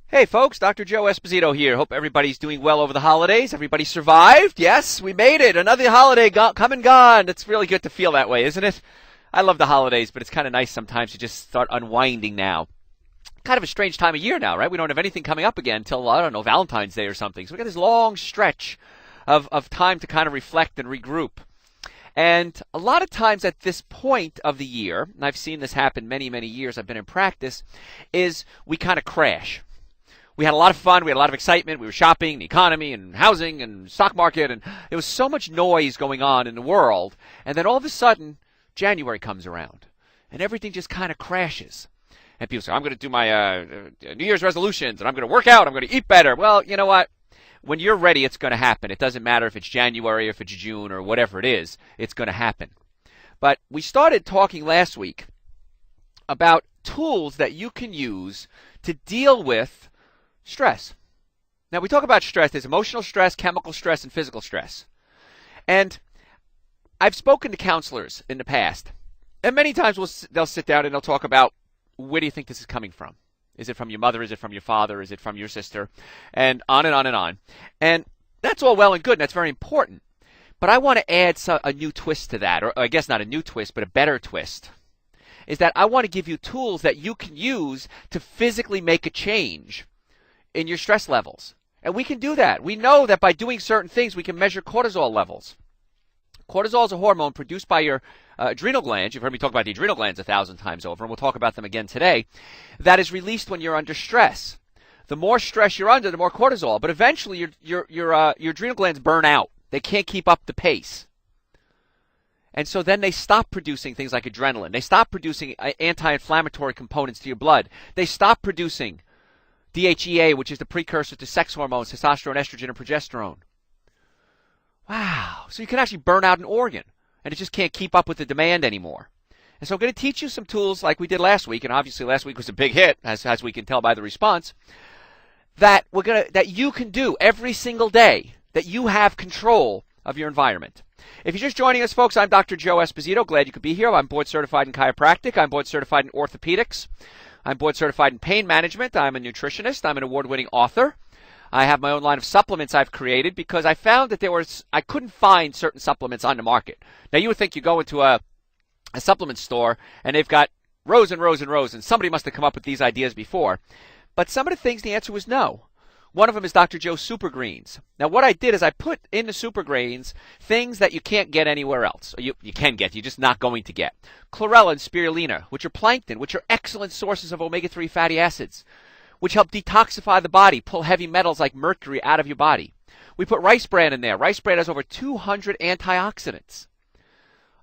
Hey folks, Dr. Joe Esposito here. Hope everybody's doing well over the holidays. Everybody survived. Yes, we made it. Another holiday come and gone. It's really good to feel that way, isn't it? I love the holidays, but it's kind of nice sometimes to just start unwinding now. Kind of a strange time of year now, right? We don't have anything coming up again until, I don't know, Valentine's Day or something. So we got this long stretch of time to kind of reflect and regroup. And a lot of times at this point of the year, and I've seen this happen many, many years I've been in practice, is we kind of crash. We had a lot of fun. We had a lot of excitement. We were shopping, the economy, and housing, and stock market, and there was so much noise going on in the world. And then all of a sudden, January comes around, and everything just kind of crashes. And people say, I'm going to do my New Year's resolutions, and I'm going to work out, I'm going to eat better. Well, you know what? When you're ready, it's going to happen. It doesn't matter if it's January, or if it's June, or whatever it is. It's going to happen. But we started talking last week about tools that you can use to deal with stress. Now, we talk about stress. There's emotional stress, chemical stress, and physical stress. And I've spoken to counselors in the past, and many times they'll sit down and they'll talk about, where do you think this is coming from? Is it from your mother? Is it from your father? Is it from your sister? And on and on and on. And that's all well and good, and that's very important. But I want to add a new twist to that, or I guess not a new twist, but a better twist, is that I want to give you tools that you can use to physically make a change in your stress levels. And we can do that. We know that by doing certain things, we can measure cortisol levels. Cortisol is a hormone produced by your adrenal glands. You've heard me talk about the adrenal glands 1,000 times over, and we'll talk about them again today. That is released when you're under stress. The more stress you're under, the more cortisol. But eventually, your adrenal glands burn out. They can't keep up the pace. And so then they stop producing things like adrenaline. They stop producing anti-inflammatory components to your blood. They stop producing DHEA, which is the precursor to sex hormones, testosterone, estrogen, and progesterone. Wow. So you can actually burn out an organ, and it just can't keep up with the demand anymore. And so I'm going to teach you some tools like we did last week, and obviously last week was a big hit, as we can tell by the response, that you can do every single day, that you have control of your environment. If you're just joining us, folks, I'm Dr. Joe Esposito. Glad you could be here. I'm board certified in chiropractic. I'm board certified in orthopedics. I'm board certified in pain management. I'm a nutritionist. I'm an award-winning author. I have my own line of supplements I've created because I found that I couldn't find certain supplements on the market. Now, you would think you go into a supplement store and they've got rows and rows and rows, and somebody must have come up with these ideas before. But some of the things, the answer was no. One of them is Dr. Joe's Super Greens. Now, what I did is I put in the Super Greens things that you can't get anywhere else. Or you can get, you're just not going to get. Chlorella and spirulina, which are plankton, which are excellent sources of omega-3 fatty acids, which help detoxify the body, pull heavy metals like mercury out of your body. We put rice bran in there. Rice bran has over 200 antioxidants.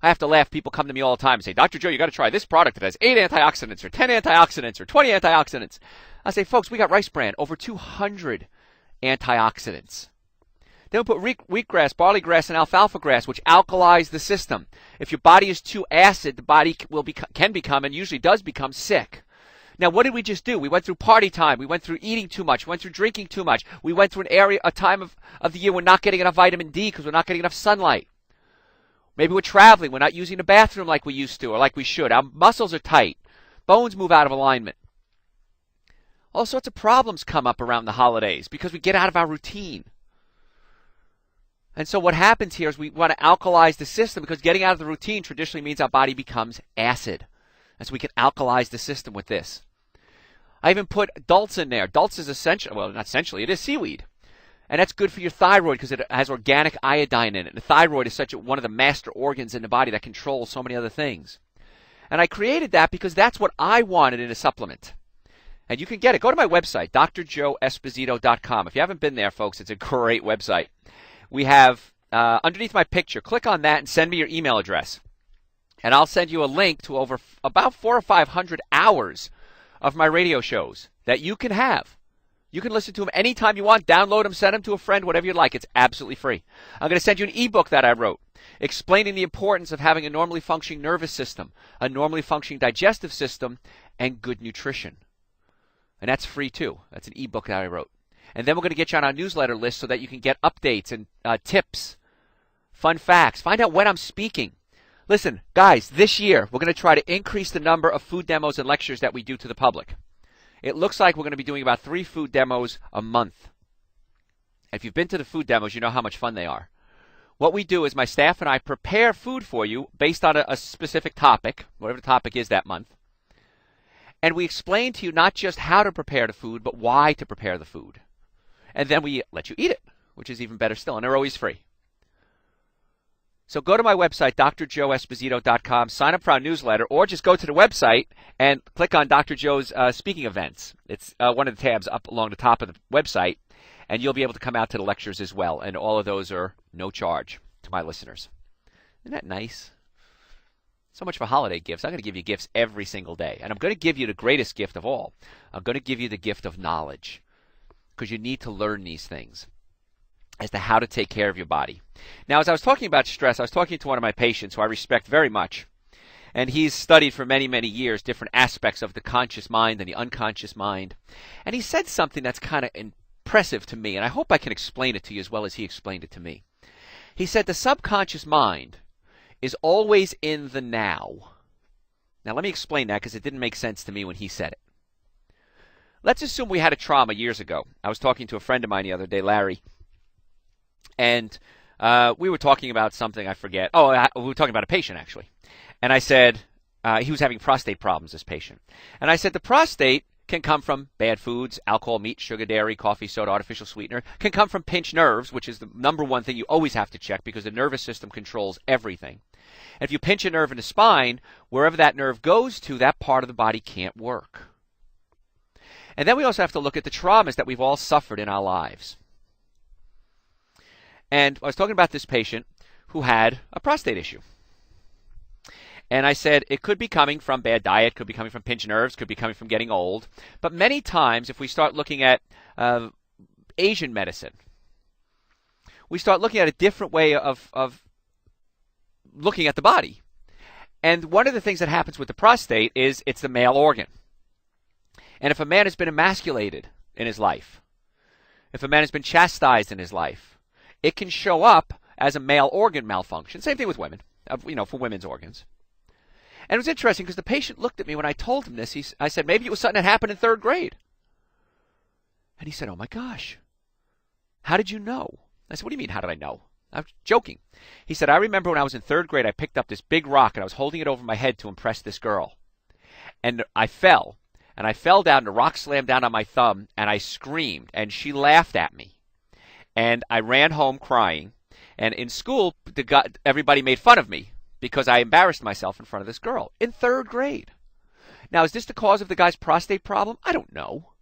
I have to laugh. People come to me all the time and say, Dr. Joe, you got to try this product that has 8 antioxidants or 10 antioxidants or 20 antioxidants. I say, folks, we got rice bran, over 200 antioxidants. Then we put wheatgrass, barley grass, and alfalfa grass, which alkalize the system. If your body is too acid, the body can become, and usually does become, sick. Now, what did we just do? We went through party time. We went through eating too much. We went through drinking too much. We went through a time of the year we're not getting enough vitamin D because we're not getting enough sunlight. Maybe we're traveling. We're not using the bathroom like we used to or like we should. Our muscles are tight. Bones move out of alignment. All sorts of problems come up around the holidays because we get out of our routine. And so what happens here is we want to alkalize the system because getting out of the routine traditionally means our body becomes acid. And so we can alkalize the system with this. I even put dulse in there. Dulse is essential. Well, not essentially. It is seaweed. And that's good for your thyroid because it has organic iodine in it. And the thyroid is one of the master organs in the body that controls so many other things. And I created that because that's what I wanted in a supplement. And you can get it. Go to my website, drjoeesposito.com. If you haven't been there, folks, it's a great website. We have, underneath my picture, click on that and send me your email address. And I'll send you a link to about 400 or 500 hours of my radio shows that you can have. You can listen to them anytime you want, download them, send them to a friend, whatever you like. It's absolutely free. I'm going to send you an ebook that I wrote explaining the importance of having a normally functioning nervous system, a normally functioning digestive system, and good nutrition. And that's free too. That's an ebook that I wrote. And then we're going to get you on our newsletter list so that you can get updates and tips, fun facts, find out when I'm speaking. Listen, guys, this year we're going to try to increase the number of food demos and lectures that we do to the public. it looks like we're going to be doing about 3 food demos a month. If you've been to the food demos, you know how much fun they are. What we do is my staff and I prepare food for you based on a specific topic, whatever the topic is that month. And we explain to you not just how to prepare the food, but why to prepare the food. And then we let you eat it, which is even better still. And they're always free. So go to my website, drjoeesposito.com, sign up for our newsletter, or just go to the website and click on Dr. Joe's speaking events. It's one of the tabs up along the top of the website, and you'll be able to come out to the lectures as well. And all of those are no charge to my listeners. Isn't that nice? So much for holiday gifts. I'm going to give you gifts every single day. And I'm going to give you the greatest gift of all. I'm going to give you the gift of knowledge, because you need to learn these things as to how to take care of your body. Now, as I was talking about stress, I was talking to one of my patients who I respect very much. And he's studied for many, many years different aspects of the conscious mind and the unconscious mind. And he said something that's kind of impressive to me, and I hope I can explain it to you as well as he explained it to me. He said the subconscious mind is always in the now. Now, let me explain that, because it didn't make sense to me when he said it. Let's assume we had a trauma years ago. I was talking to a friend of mine the other day, Larry, and we were talking about something, I forget. We were talking about a patient, actually. And I said, he was having prostate problems, this patient. And I said, the prostate can come from bad foods, alcohol, meat, sugar, dairy, coffee, soda, artificial sweetener. Can come from pinched nerves, which is the number one thing you always have to check, because the nervous system controls everything. And if you pinch a nerve in the spine, wherever that nerve goes to, that part of the body can't work. And then we also have to look at the traumas that we've all suffered in our lives. And I was talking about this patient who had a prostate issue. And I said it could be coming from bad diet, could be coming from pinched nerves, could be coming from getting old. But many times, if we start looking at Asian medicine, we start looking at a different way of looking at the body. And one of the things that happens with the prostate is it's the male organ. And if a man has been emasculated in his life, if a man has been chastised in his life, it can show up as a male organ malfunction. Same thing with women, for women's organs. And it was interesting because the patient looked at me when I told him this. I said, maybe it was something that happened in 3rd grade. And he said, oh my gosh, how did you know? I said, what do you mean, how did I know? I was joking. He said, I remember when I was in 3rd grade, I picked up this big rock and I was holding it over my head to impress this girl. And I fell. And I fell down, the rock slammed down on my thumb, and I screamed, and she laughed at me. And I ran home crying. And in school, everybody made fun of me because I embarrassed myself in front of this girl in 3rd grade. Now, is this the cause of the guy's prostate problem? I don't know.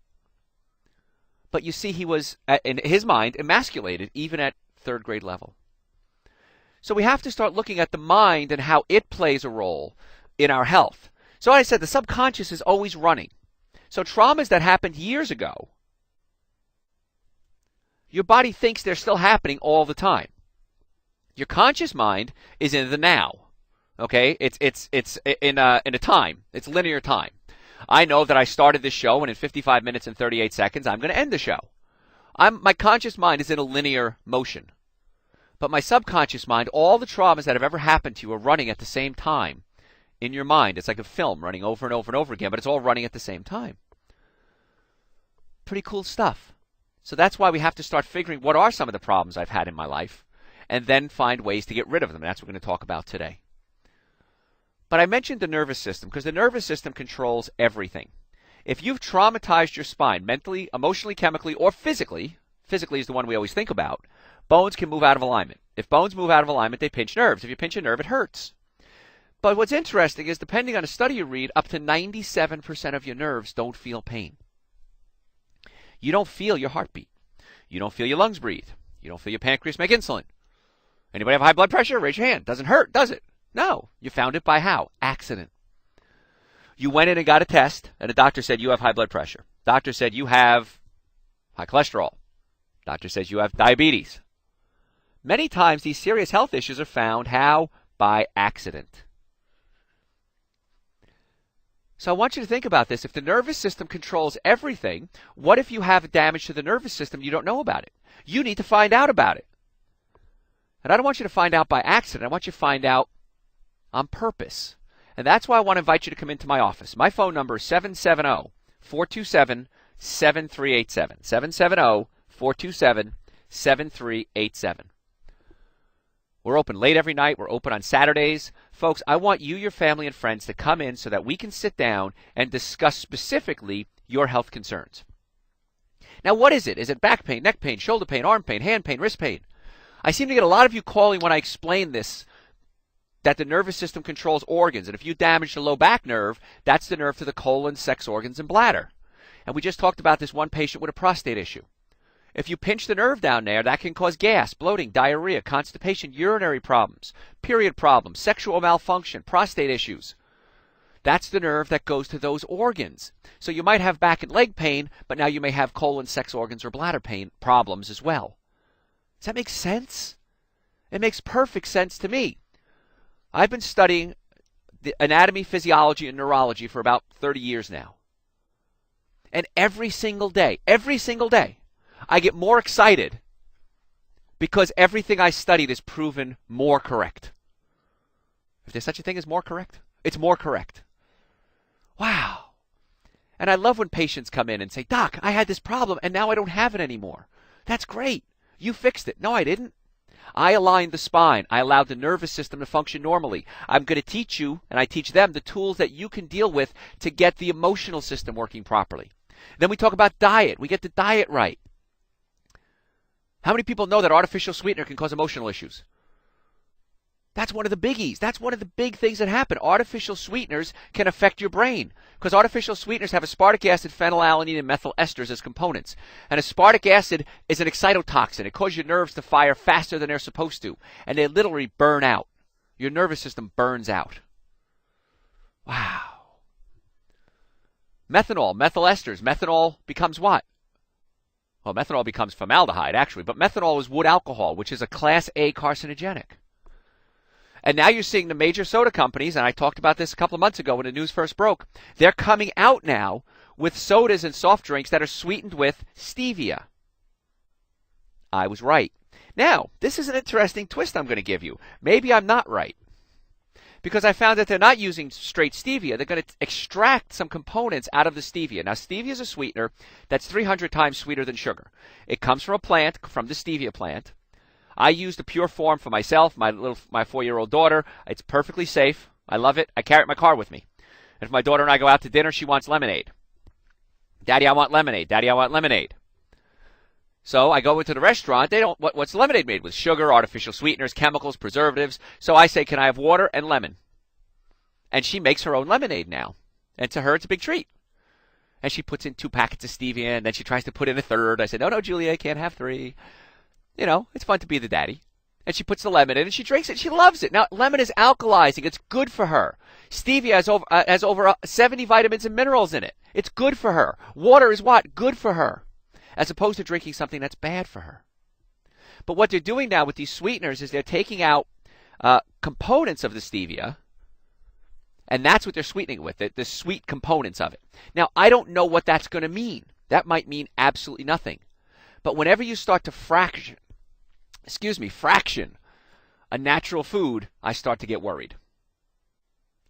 But you see, he was, in his mind, emasculated even at 3rd grade level. So we have to start looking at the mind and how it plays a role in our health. So I said the subconscious is always running. So traumas that happened years ago, your body thinks they're still happening all the time. Your conscious mind is in the now. Okay, it's in a time. It's linear time. I know that I started this show, and in 55 minutes and 38 seconds, I'm going to end the show. My conscious mind is in a linear motion. But my subconscious mind, all the traumas that have ever happened to you are running at the same time in your mind. It's like a film running over and over and over again, but it's all running at the same time. Pretty cool stuff. So that's why we have to start figuring what are some of the problems I've had in my life, and then find ways to get rid of them. And that's what we're going to talk about today. But I mentioned the nervous system because the nervous system controls everything. If you've traumatized your spine mentally, emotionally, chemically, or physically is the one we always think about, bones can move out of alignment. If bones move out of alignment, they pinch nerves. If you pinch a nerve, it hurts. But what's interesting is, depending on a study you read, up to 97% of your nerves don't feel pain. You don't feel your heartbeat. You don't feel your lungs breathe. You don't feel your pancreas make insulin. Anybody have high blood pressure? Raise your hand. Doesn't hurt, does it? No. You found it by how? Accident. You went in and got a test, and the doctor said you have high blood pressure. Doctor said you have high cholesterol. Doctor says you have diabetes. Many times these serious health issues are found how? By accident. So I want you to think about this. If the nervous system controls everything, what if you have damage to the nervous system and you don't know about it? You need to find out about it. And I don't want you to find out by accident. I want you to find out on purpose. And that's why I want to invite you to come into my office. My phone number is 770-427-7387. 770-427-7387. We're open late every night. We're open on Saturdays. Folks, I want you, your family, and friends to come in so that we can sit down and discuss specifically your health concerns. Now, what is it? Is it back pain, neck pain, shoulder pain, arm pain, hand pain, wrist pain? I seem to get a lot of you calling when I explain this, that the nervous system controls organs. And if you damage the low back nerve, that's the nerve to the colon, sex organs, and bladder. And we just talked about this one patient with a prostate issue. If you pinch the nerve down there, that can cause gas, bloating, diarrhea, constipation, urinary problems, period problems, sexual malfunction, prostate issues. That's the nerve that goes to those organs. So you might have back and leg pain, but now you may have colon, sex organs, or bladder pain problems as well. Does that make sense? It makes perfect sense to me. I've been studying the anatomy, physiology, and neurology for about 30 years now. And every single day, I get more excited because everything I studied is proven more correct. If there's such a thing as more correct, it's more correct. Wow. And I love when patients come in and say, Doc, I had this problem and now I don't have it anymore. That's great. You fixed it. No, I didn't. I aligned the spine. I allowed the nervous system to function normally. I'm going to teach you, and I teach them, the tools that you can deal with to get the emotional system working properly. Then we talk about diet. We get the diet right. How many people know that artificial sweetener can cause emotional issues? That's one of the biggies. That's one of the big things that happen. Artificial sweeteners can affect your brain because artificial sweeteners have aspartic acid, phenylalanine, and methyl esters as components. And aspartic acid is an excitotoxin. It causes your nerves to fire faster than they're supposed to, and they literally burn out. Your nervous system burns out. Wow. Methanol, methyl esters. Methanol becomes what? Well, methanol becomes formaldehyde, actually, but methanol is wood alcohol, which is a Class A carcinogenic. And now you're seeing the major soda companies, and I talked about this a couple of months ago when the news first broke, they're coming out now with sodas and soft drinks that are sweetened with stevia. I was right. Now, this is an interesting twist I'm going to give you. Maybe I'm not right. Because I found that they're not using straight stevia. They're going to extract some components out of the stevia. Now, stevia is a sweetener that's 300 times sweeter than sugar. It comes from a plant, from the stevia plant. I use the pure form for myself, my 4-year-old daughter. It's perfectly safe. I love it. I carry it in my car with me. And if my daughter and I go out to dinner, she wants lemonade. Daddy, I want lemonade. Daddy, I want lemonade. So I go into the restaurant. They don't. What's lemonade made with? Sugar, artificial sweeteners, chemicals, preservatives. So I say, can I have water and lemon? And she makes her own lemonade now. And to her, it's a big treat. And she puts in 2 packets of stevia, and then she tries to put in a third. I said, no, Julia, I can't have 3. You know, it's fun to be the daddy. And she puts the lemon in, and she drinks it. She loves it. Now, lemon is alkalizing. It's good for her. Stevia has over 70 vitamins and minerals in it. It's good for her. Water is what? Good for her. As opposed to drinking something that's bad for her. But what they're doing now with these sweeteners is they're taking out components of the stevia, and that's what they're sweetening with, the sweet components of it. Now, I don't know what that's going to mean. That might mean absolutely nothing. But whenever you start to fraction a natural food, I start to get worried.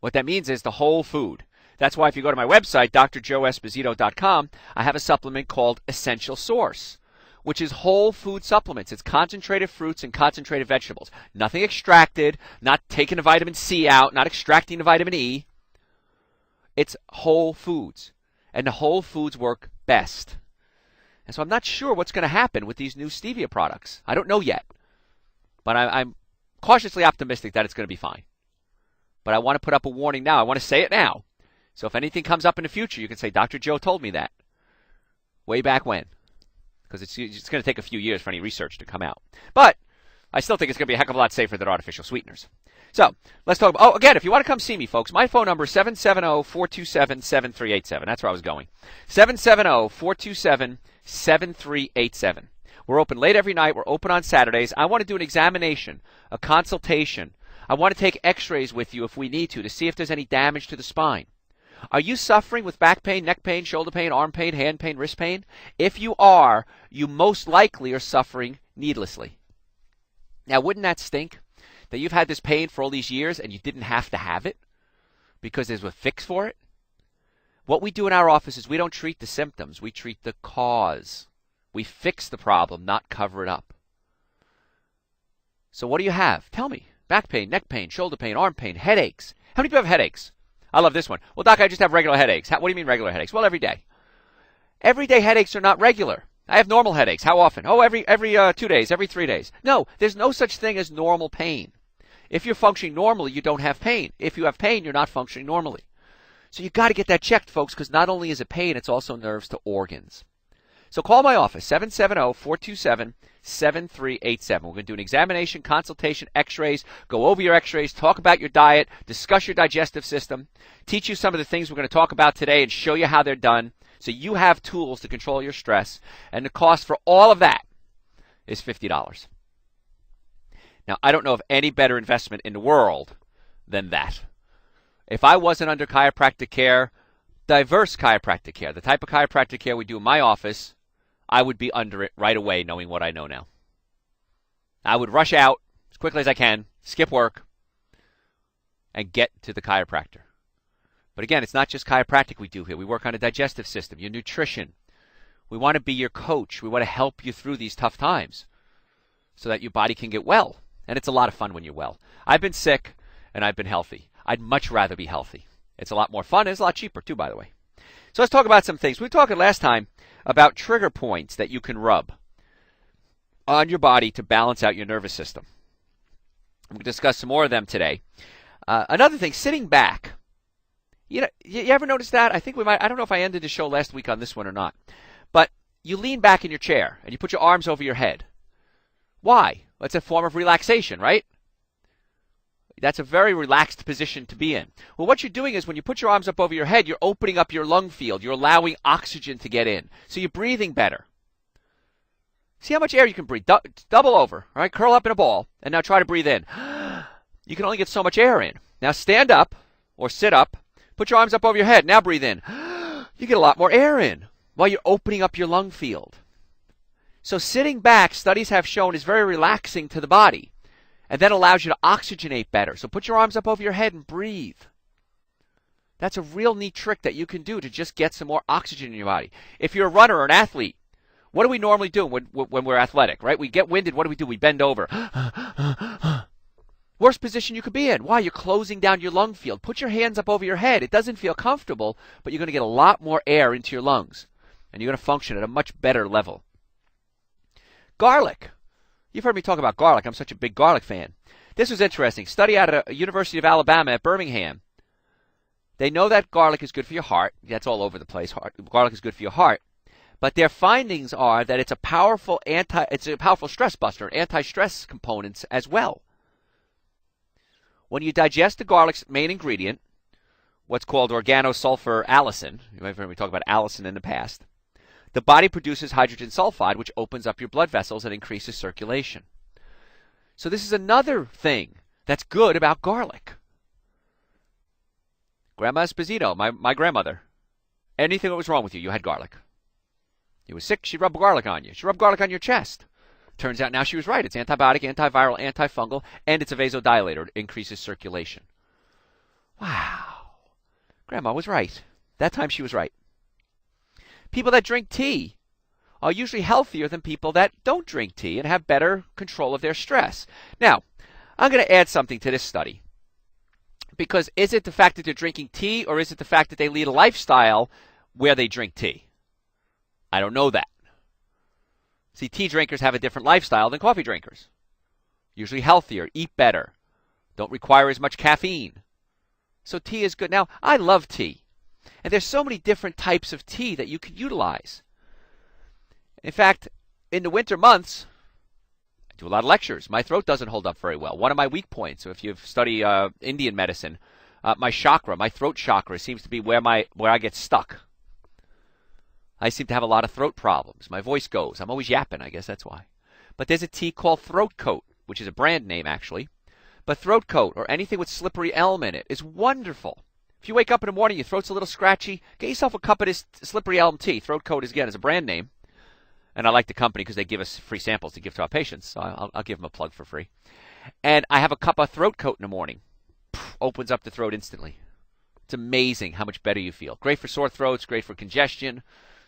What that means is the whole food. That's why if you go to my website, drjoeesposito.com, I have a supplement called Essential Source, which is whole food supplements. It's concentrated fruits and concentrated vegetables. Nothing extracted, not taking the vitamin C out, not extracting the vitamin E. It's whole foods. And the whole foods work best. And so I'm not sure what's going to happen with these new stevia products. I don't know yet. But I'm cautiously optimistic that it's going to be fine. But I want to put up a warning now. I want to say it now. So if anything comes up in the future, you can say, Dr. Joe told me that. Way back when. Because it's going to take a few years for any research to come out. But I still think it's going to be a heck of a lot safer than artificial sweeteners. So let's talk about, again, if you want to come see me, folks, my phone number is 770-427-7387. That's where I was going. 770-427-7387. We're open late every night. We're open on Saturdays. I want to do an examination, a consultation. I want to take x-rays with you if we need to see if there's any damage to the spine. Are you suffering with back pain, neck pain, shoulder pain, arm pain, hand pain, wrist pain? If you are, you most likely are suffering needlessly. Now, wouldn't that stink? That you've had this pain for all these years and you didn't have to have it because there's a fix for it? What we do in our office is we don't treat the symptoms. We treat the cause. We fix the problem, not cover it up. So what do you have? Tell me. Back pain, neck pain, shoulder pain, arm pain, headaches. How many people have headaches? I love this one. Well, doc, I just have regular headaches. What do you mean regular headaches? Well, every day. Everyday headaches are not regular. I have normal headaches. How often? Oh, every 2 days, every 3 days. No, there's no such thing as normal pain. If you're functioning normally, you don't have pain. If you have pain, you're not functioning normally. So you got to get that checked, folks, because not only is it pain, it's also nerves to organs. So call my office, 770-427-7387. We're going to do an examination, consultation, x-rays, go over your x-rays, talk about your diet, discuss your digestive system, teach you some of the things we're going to talk about today and show you how they're done so you have tools to control your stress. And the cost for all of that is $50. Now, I don't know of any better investment in the world than that. If I wasn't under chiropractic care, diverse chiropractic care, the type of chiropractic care we do in my office, I would be under it right away knowing what I know now. I would rush out as quickly as I can, skip work, and get to the chiropractor. But again, it's not just chiropractic we do here. We work on a digestive system, your nutrition. We want to be your coach. We want to help you through these tough times so that your body can get well. And it's a lot of fun when you're well. I've been sick and I've been healthy. I'd much rather be healthy. It's a lot more fun. It's a lot cheaper too, by the way. So let's talk about some things. We were talking last time about trigger points that you can rub on your body to balance out your nervous system. I'm going to discuss some more of them today. Another thing, sitting back. You ever notice that? I think we might. I don't know if I ended the show last week on this one or not. But you lean back in your chair and you put your arms over your head. Why? Well, it's a form of relaxation, right? That's a very relaxed position to be in. Well, what you're doing is when you put your arms up over your head, you're opening up your lung field. You're allowing oxygen to get in. So you're breathing better. See how much air you can breathe. Double over, all right? Curl up in a ball, and now try to breathe in. You can only get so much air in. Now stand up or sit up. Put your arms up over your head. Now breathe in. You get a lot more air in while you're opening up your lung field. So sitting back, studies have shown, is very relaxing to the body. And that allows you to oxygenate better. So put your arms up over your head and breathe. That's a real neat trick that you can do to just get some more oxygen in your body. If you're a runner or an athlete, what do we normally do when we're athletic, right? We get winded. What do? We bend over. Worst position you could be in. Why? You're closing down your lung field. Put your hands up over your head. It doesn't feel comfortable, but you're going to get a lot more air into your lungs. And you're going to function at a much better level. Garlic. You've heard me talk about garlic. I'm such a big garlic fan. This was interesting. Study out of the University of Alabama at Birmingham. They know that garlic is good for your heart. That's all over the place. Garlic is good for your heart. But their findings are that it's a powerful stress buster, anti-stress components as well. When you digest the garlic's main ingredient, what's called organosulfur allicin, you might have heard me talk about allicin in the past, the body produces hydrogen sulfide, which opens up your blood vessels and increases circulation. So this is another thing that's good about garlic. Grandma Esposito, my grandmother, anything that was wrong with you, you had garlic. You were sick, she rubbed garlic on you. She rubbed garlic on your chest. Turns out now she was right. It's antibiotic, antiviral, antifungal, and it's a vasodilator. It increases circulation. Wow. Grandma was right. That time she was right. People that drink tea are usually healthier than people that don't drink tea and have better control of their stress. Now, I'm going to add something to this study. Because is it the fact that they're drinking tea, or is it the fact that they lead a lifestyle where they drink tea? I don't know that. See, tea drinkers have a different lifestyle than coffee drinkers. Usually healthier, eat better, don't require as much caffeine. So tea is good. Now, I love tea. And there's so many different types of tea that you can utilize. In fact, in the winter months, I do a lot of lectures. My throat doesn't hold up very well. One of my weak points, so if you've studied Indian medicine, my chakra, my throat chakra seems to be where I get stuck. I seem to have a lot of throat problems. My voice goes. I'm always yapping. I guess that's why. But there's a tea called Throat Coat, which is a brand name, actually. But Throat Coat, or anything with slippery elm in it, is wonderful. If you wake up in the morning, your throat's a little scratchy, get yourself a cup of this slippery elm tea. Throat Coat, is a brand name. And I like the company because they give us free samples to give to our patients. So I'll give them a plug for free. And I have a cup of Throat Coat in the morning. Opens up the throat instantly. It's amazing how much better you feel. Great for sore throats, great for congestion.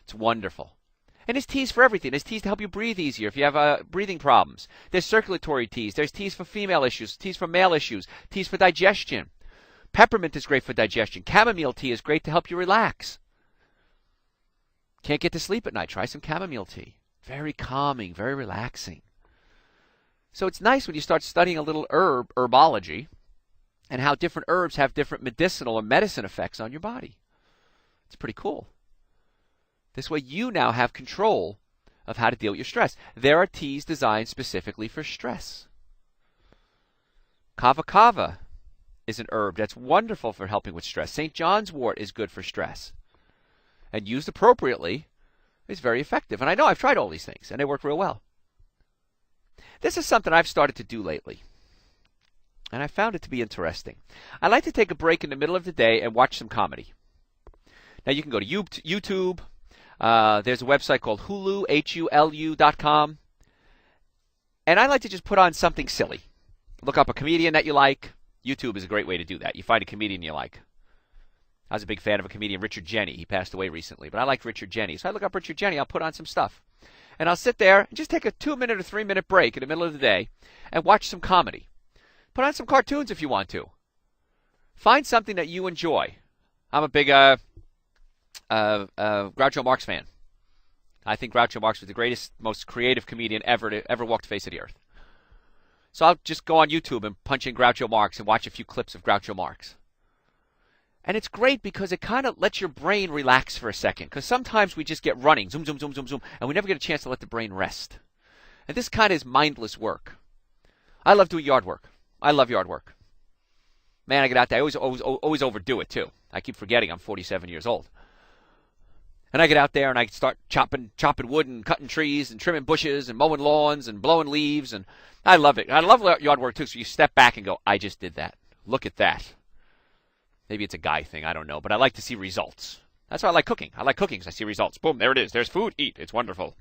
It's wonderful. And there's teas for everything. There's teas to help you breathe easier if you have breathing problems. There's circulatory teas. There's teas for female issues, teas for male issues, teas for digestion. Peppermint is great for digestion. Chamomile tea is great to help you relax. Can't get to sleep at night? Try some chamomile tea. Very calming, very relaxing. So it's nice when you start studying a little herbology, and how different herbs have different medicinal or medicine effects on your body. It's pretty cool. This way you now have control of how to deal with your stress. There are teas designed specifically for stress. Kava kava is an herb that's wonderful for helping with stress. St. John's wort is good for stress. And used appropriately is very effective. And I know I've tried all these things, and they work real well. This is something I've started to do lately, and I found it to be interesting. I like to take a break in the middle of the day and watch some comedy. Now, you can go to YouTube. There's a website called Hulu, HULU.com. And I like to just put on something silly. Look up a comedian that you like. YouTube is a great way to do that. You find a comedian you like. I was a big fan of a comedian, Richard Jeni. He passed away recently, but I liked Richard Jeni. So I look up Richard Jeni, I'll put on some stuff. And I'll sit there and just take a 2-minute or 3-minute break in the middle of the day and watch some comedy. Put on some cartoons if you want to. Find something that you enjoy. I'm a big Groucho Marx fan. I think Groucho Marx was the greatest, most creative comedian ever to ever walk the face of the earth. So I'll just go on YouTube and punch in Groucho Marx and watch a few clips of Groucho Marx. And it's great because it kind of lets your brain relax for a second. Because sometimes we just get running, zoom, zoom, zoom, zoom, zoom, and we never get a chance to let the brain rest. And this kind of is mindless work. I love doing yard work. I love yard work. Man, I get out there. I always overdo it, too. I keep forgetting I'm 47 years old. And I get out there and I start chopping wood and cutting trees and trimming bushes and mowing lawns and blowing leaves. And I love it. I love yard work, too. So you step back and go, I just did that. Look at that. Maybe it's a guy thing. I don't know. But I like to see results. That's why I like cooking. I like cooking because I see results. Boom, there it is. There's food. Eat. It's wonderful.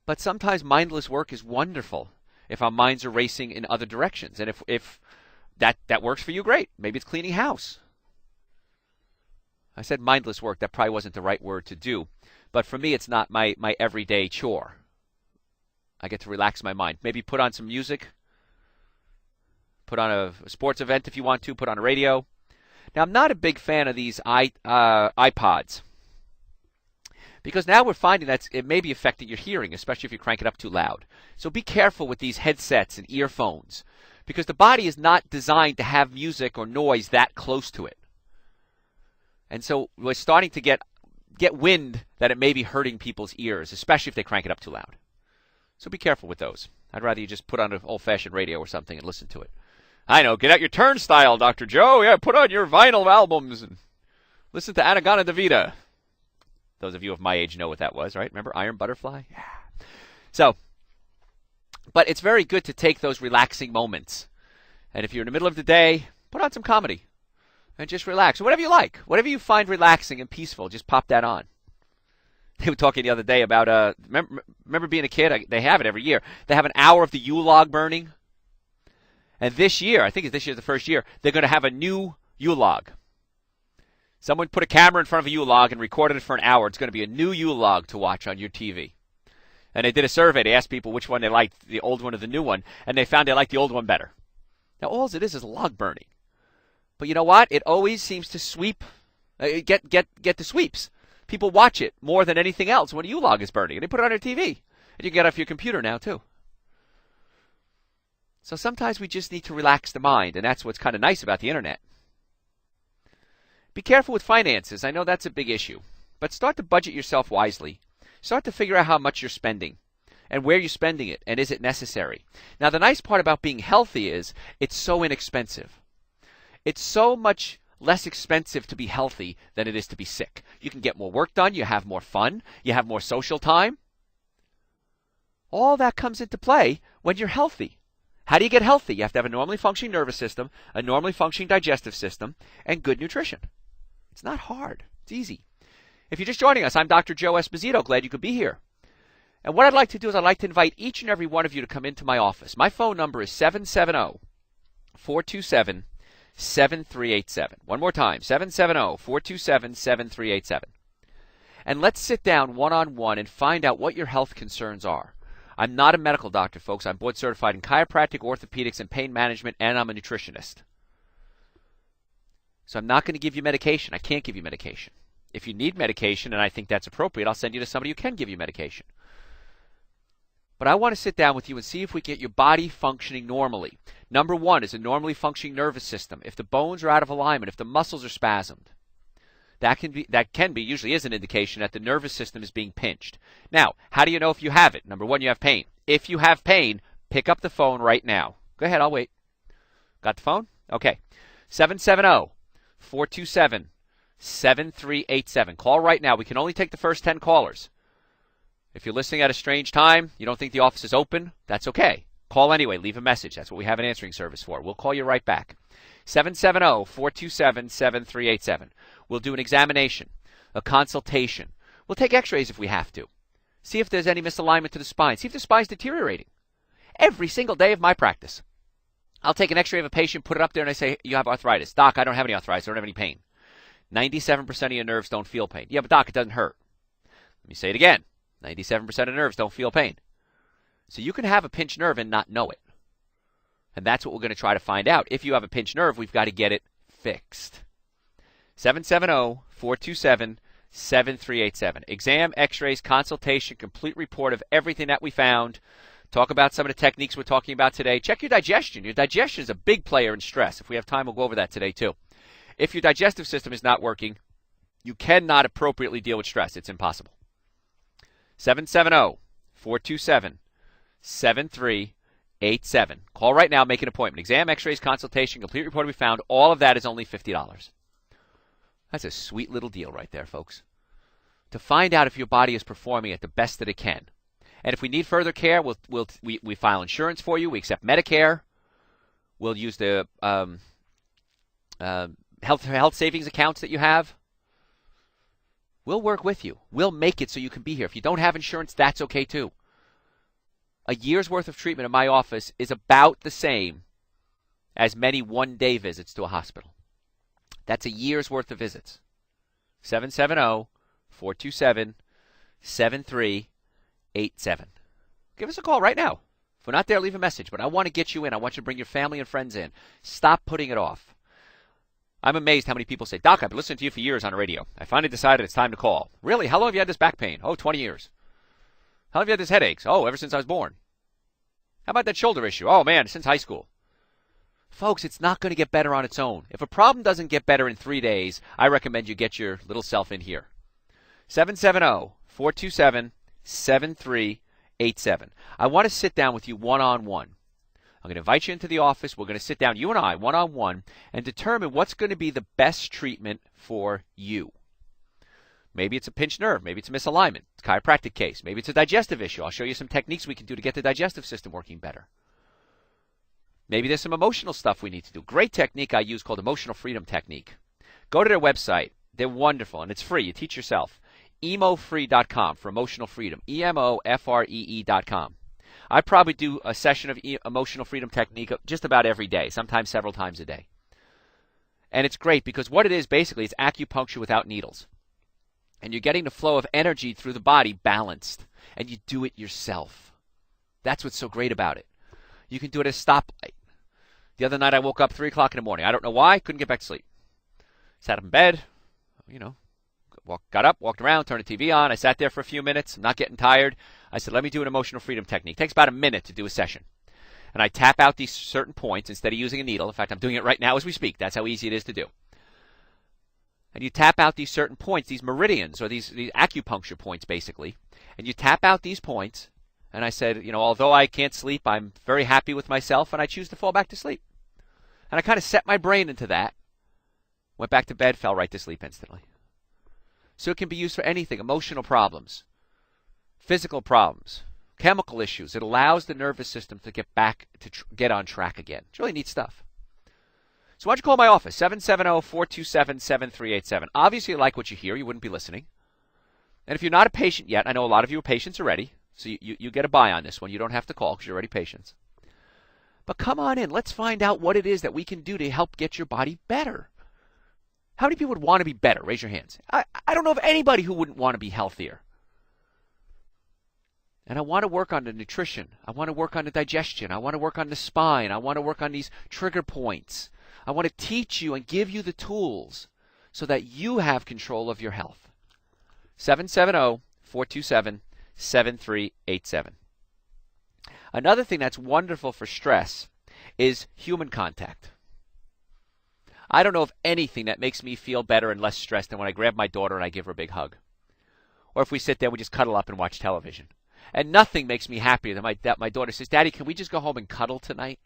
But sometimes mindless work is wonderful if our minds are racing in other directions. And if that works for you, great. Maybe it's cleaning house. I said mindless work. That probably wasn't the right word to do. But for me, it's not my everyday chore. I get to relax my mind. Maybe put on some music. Put on a sports event if you want to. Put on a radio. Now, I'm not a big fan of these iPods. Because now we're finding that it may be affecting your hearing, especially if you crank it up too loud. So be careful with these headsets and earphones. Because the body is not designed to have music or noise that close to it. And so we're starting to get wind that it may be hurting people's ears, especially if they crank it up too loud. So be careful with those. I'd rather you just put on an old-fashioned radio or something and listen to it. I know, get out your turnstile, Dr. Joe. Yeah, put on your vinyl albums and listen to Anagana Devita. Those of you of my age know what that was, right? Remember Iron Butterfly? Yeah. So, but it's very good to take those relaxing moments. And if you're in the middle of the day, put on some comedy and just relax. Or whatever you like. Whatever you find relaxing and peaceful, just pop that on. They were talking the other day about, remember being a kid? They have it every year. They have an hour of the Yule log burning. And this year, I think this year's the first year, they're going to have a new Yule log. Someone put a camera in front of a Yule log and recorded it for an hour. It's going to be a new Yule log to watch on your TV. And they did a survey. They asked people which one they liked, the old one or the new one. And they found they liked the old one better. Now, all it is log burning. But you know what? It always seems to sweep, get the sweeps. People watch it more than anything else when a Yule log is burning. And they put it on their TV. And you can get it off your computer now, too. So sometimes we just need to relax the mind, and that's what's kind of nice about the internet. Be careful with finances. I know that's a big issue. But start to budget yourself wisely. Start to figure out how much you're spending and where you're spending it, and is it necessary. Now, the nice part about being healthy is it's so inexpensive. It's so much less expensive to be healthy than it is to be sick. You can get more work done. You have more fun. You have more social time. All that comes into play when you're healthy. How do you get healthy? You have to have a normally functioning nervous system, a normally functioning digestive system, and good nutrition. It's not hard. It's easy. If you're just joining us, I'm Dr. Joe Esposito. Glad you could be here. And what I'd like to do is I'd like to invite each and every one of you to come into my office. My phone number is 770-427-6737. 7387. One more time, 770-427-7387. And let's sit down one-on-one and find out what your health concerns are. I'm not a medical doctor, folks. I'm board certified in chiropractic, orthopedics, and pain management, and I'm a nutritionist. So I'm not going to give you medication. I can't give you medication. If you need medication, and I think that's appropriate, I'll send you to somebody who can give you medication. But I want to sit down with you and see if we get your body functioning normally. Number one is a normally functioning nervous system. If the bones are out of alignment, if the muscles are spasmed, that can be, usually is an indication that the nervous system is being pinched. Now, how do you know if you have it? Number one, you have pain. If you have pain, pick up the phone right now. Go ahead, I'll wait. Got the phone? Okay. 770-427-7387. Call right now. We can only take the first 10 callers. If you're listening at a strange time, you don't think the office is open, that's okay. Call anyway. Leave a message. That's what we have an answering service for. We'll call you right back. 770-427-7387. We'll do an examination, a consultation. We'll take x-rays if we have to. See if there's any misalignment to the spine. See if the spine's deteriorating. Every single day of my practice, I'll take an x-ray of a patient, put it up there, and I say, you have arthritis. Doc, I don't have any arthritis. I don't have any pain. 97% of your nerves don't feel pain. Yeah, but doc, it doesn't hurt. Let me say it again. 97% of nerves don't feel pain. So you can have a pinched nerve and not know it. And that's what we're going to try to find out. If you have a pinched nerve, we've got to get it fixed. 770-427-7387. Exam, x-rays, consultation, complete report of everything that we found. Talk about some of the techniques we're talking about today. Check your digestion. Your digestion is a big player in stress. If we have time, we'll go over that today too. If your digestive system is not working, you cannot appropriately deal with stress. It's impossible. 770-427-7387. Call right now, make an appointment. Exam, x-rays, consultation, complete report we found. All of that is only $50. That's a sweet little deal right there, folks. To find out if your body is performing at the best that it can. And if we need further care, we file insurance for you. We accept Medicare. We'll use the health savings accounts that you have. We'll work with you. We'll make it so you can be here. If you don't have insurance, that's okay too. A year's worth of treatment in my office is about the same as many one-day visits to a hospital. That's a year's worth of visits. 770-427-7387. Give us a call right now. If we're not there, leave a message. But I want to get you in. I want you to bring your family and friends in. Stop putting it off. I'm amazed how many people say, Doc, I've been listening to you for years on the radio. I finally decided it's time to call. Really? How long have you had this back pain? Oh, 20 years. How long have you had this headaches? Oh, ever since I was born. How about that shoulder issue? Oh, man, since high school. Folks, it's not going to get better on its own. If a problem doesn't get better in 3 days, I recommend you get your little self in here. 770-427-7387. I want to sit down with you one-on-one. I'm going to invite you into the office. We're going to sit down, you and I, one-on-one, and determine what's going to be the best treatment for you. Maybe it's a pinched nerve. Maybe it's a misalignment. It's a chiropractic case. Maybe it's a digestive issue. I'll show you some techniques we can do to get the digestive system working better. Maybe there's some emotional stuff we need to do. Great technique I use called Emotional Freedom Technique. Go to their website. They're wonderful, and it's free. You teach yourself. emofree.com for emotional freedom. EMOFREE.com. I probably do a session of Emotional Freedom Technique just about every day, sometimes several times a day. And it's great because what it is basically is acupuncture without needles. And you're getting the flow of energy through the body balanced. And you do it yourself. That's what's so great about it. You can do it at a stoplight. The other night I woke up 3 o'clock in the morning. I don't know why. Couldn't get back to sleep. Sat up in bed. Got up, walked around, turned the TV on. I sat there for a few minutes. I'm not getting tired. I said, let me do an emotional freedom technique. It takes about a minute to do a session. And I tap out these certain points instead of using a needle. In fact, I'm doing it right now as we speak. That's how easy it is to do. And you tap out these certain points, these meridians, or these acupuncture points, basically. And you tap out these points. And I said, although I can't sleep, I'm very happy with myself, and I choose to fall back to sleep. And I kind of set my brain into that. Went back to bed, fell right to sleep instantly. So it can be used for anything, emotional problems, physical problems, chemical issues. It allows the nervous system to get back to get on track again. It's really neat stuff. So why don't you call my office, 770-427-7387. Obviously, you like what you hear. You wouldn't be listening. And if you're not a patient yet, I know a lot of you are patients already, so you get a buy on this one. You don't have to call because you're already patients. But come on in. Let's find out what it is that we can do to help get your body better. How many people would want to be better? Raise your hands. I don't know of anybody who wouldn't want to be healthier. And I want to work on the nutrition. I want to work on the digestion. I want to work on the spine. I want to work on these trigger points. I want to teach you and give you the tools so that you have control of your health. 770-427-7387. Another thing that's wonderful for stress is human contact. I don't know of anything that makes me feel better and less stressed than when I grab my daughter and I give her a big hug. Or if we sit there, we just cuddle up and watch television. And nothing makes me happier than my daughter says, Daddy, can we just go home and cuddle tonight?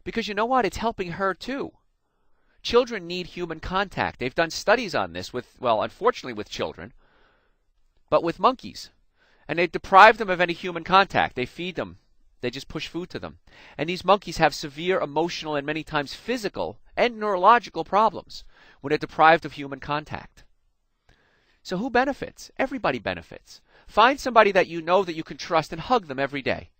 Because you know what? It's helping her too. Children need human contact. They've done studies on this unfortunately with children, but with monkeys. And they've deprived them of any human contact. They feed them. They just push food to them. And these monkeys have severe emotional and many times physical and neurological problems when they're deprived of human contact. So who benefits? Everybody benefits. Find somebody that you know that you can trust and hug them every day.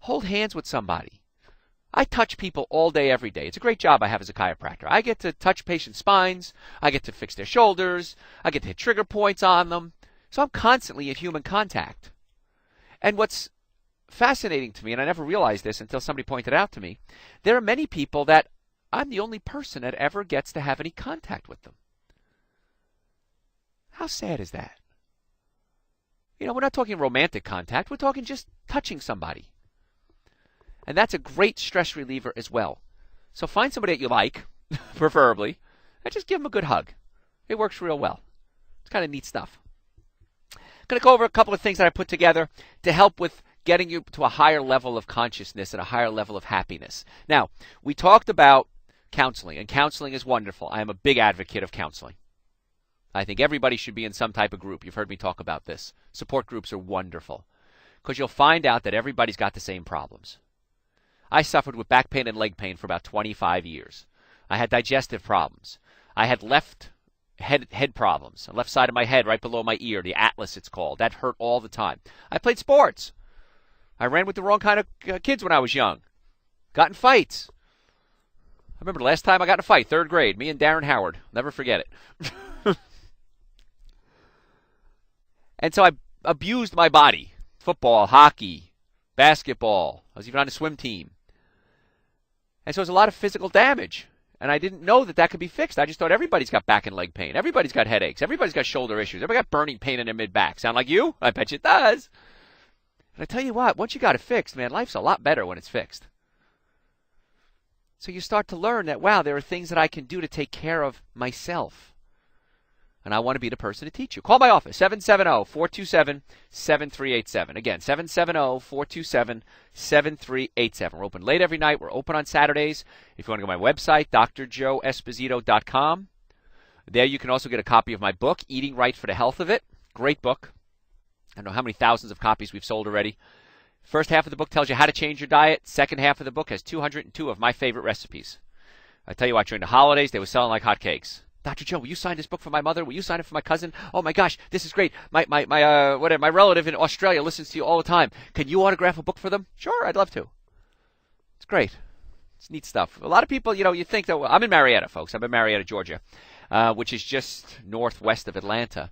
Hold hands with somebody. I touch people all day, every day. It's a great job I have as a chiropractor. I get to touch patients' spines. I get to fix their shoulders. I get to hit trigger points on them. So I'm constantly in human contact. And what's fascinating to me, and I never realized this until somebody pointed out to me, there are many people that I'm the only person that ever gets to have any contact with them. How sad is that? We're not talking romantic contact. We're talking just touching somebody. And that's a great stress reliever as well. So find somebody that you like, preferably, and just give them a good hug. It works real well. It's kind of neat stuff. I'm going to go over a couple of things that I put together to help with getting you to a higher level of consciousness and a higher level of happiness. Now, we talked about counseling, and counseling is wonderful. I am a big advocate of counseling. I think everybody should be in some type of group. You've heard me talk about this. Support groups are wonderful because you'll find out that everybody's got the same problems. I suffered with back pain and leg pain for about 25 years. I had digestive problems. I had left head problems, the left side of my head right below my ear, the atlas it's called. That hurt all the time. I played sports. I ran with the wrong kind of kids when I was young. Got in fights. I remember the last time I got in a fight, 3rd grade, me and Darren Howard. Never forget it. And so I abused my body. Football, hockey, basketball. I was even on a swim team. And so it was a lot of physical damage. And I didn't know that could be fixed. I just thought everybody's got back and leg pain. Everybody's got headaches. Everybody's got shoulder issues. Everybody got burning pain in their mid-back. Sound like you? I bet you it does. And I tell you what, once you got it fixed, man, life's a lot better when it's fixed. So you start to learn that, wow, there are things that I can do to take care of myself. And I want to be the person to teach you. Call my office, 770-427-7387. Again, 770-427-7387. We're open late every night. We're open on Saturdays. If you want to go to my website, drjoeesposito.com. There you can also get a copy of my book, Eating Right for the Health of It. Great book. I don't know how many thousands of copies we've sold already. First half of the book tells you how to change your diet. Second half of the book has 202 of my favorite recipes. I tell you what, during the holidays, they were selling like hotcakes. Dr. Joe, will you sign this book for my mother? Will you sign it for my cousin? Oh my gosh, this is great. My relative in Australia listens to you all the time. Can you autograph a book for them? Sure, I'd love to. It's great. It's neat stuff. A lot of people, you think that I'm in Marietta, folks. I'm in Marietta, Georgia, which is just northwest of Atlanta.